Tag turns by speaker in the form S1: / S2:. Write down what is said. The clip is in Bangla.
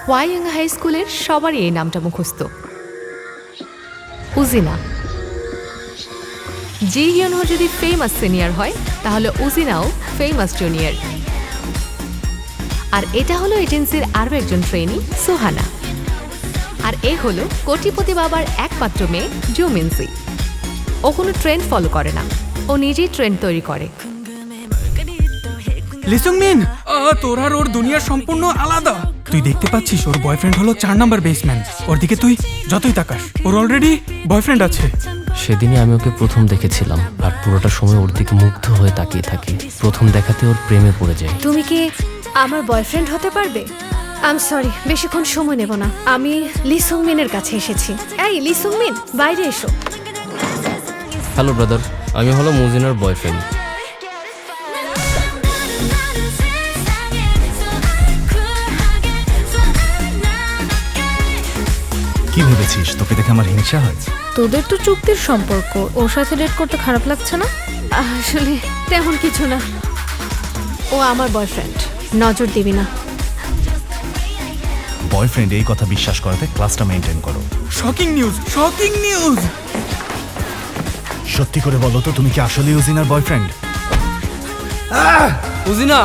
S1: ওয়াইয়াং হাই স্কুলের সবারই এই নামটা মুখস্থ। উজিনা। জি ইয়নহো যদি ফেমাস সিনিয়র হয় তাহলে উজিনাও ফেমাস জুনিয়র। আর এটা হলো এজেন্সির আরও একজন ট্রেনি সুহানা। আর এ হলো কোটিপতি বাবার একমাত্র মেয়ে জুমিনসি। ও কোনো ট্রেন্ড ফলো করে না, ও নিজেই ট্রেন্ড তৈরি করে।
S2: লিসুংমিন, তোর আর ওর দুনিয়া সম্পূর্ণ আলাদা। তুই দেখতে পাচ্ছিস ওর বয়ফ্রেন্ড হলো 4 নাম্বার বেসম্যান। ওর দিকে তুই যতই তাকাস ওর অলরেডি বয়ফ্রেন্ড আছে।
S3: সেদিনই আমি ওকে প্রথম দেখেছিলাম আর পুরোটা সময় ওর দিকে মুগ্ধ হয়ে তাকিয়ে থাকি। প্রথম দেখাতে ওর প্রেমে পড়ে যায়।
S4: তুমি কি আমার বয়ফ্রেন্ড হতে পারবে? আই এম সরি, বেশিক্ষণ সময় নেব না। আমি লিসুংমিনের কাছে এসেছি। এই লিসুংমিন, বাইরে এসো।
S3: হ্যালো ব্রাদার, আমি হলো মুজিনার বয়ফ্রেন্ড।
S5: কি ভেবেছিস তোকে দেখে আমার হিংসা হয়?
S4: তোদের তো চুক্তির সম্পর্ক, ওর সাথে ডেট করতে খারাপ লাগছে না?
S1: আসলে তেমন কিছু না, ও আমার বয়ফ্রেন্ড, নজর দিবি না।
S5: বয়ফ্রেন্ড এই কথা বিশ্বাস করাতে ক্লাসটা মেনটেন করো।
S2: Shocking news, shocking news.
S5: সত্যি করে বলো তো, তুমি কি আসলে উজিনার বয়ফ্রেন্ড?
S3: উজিনা,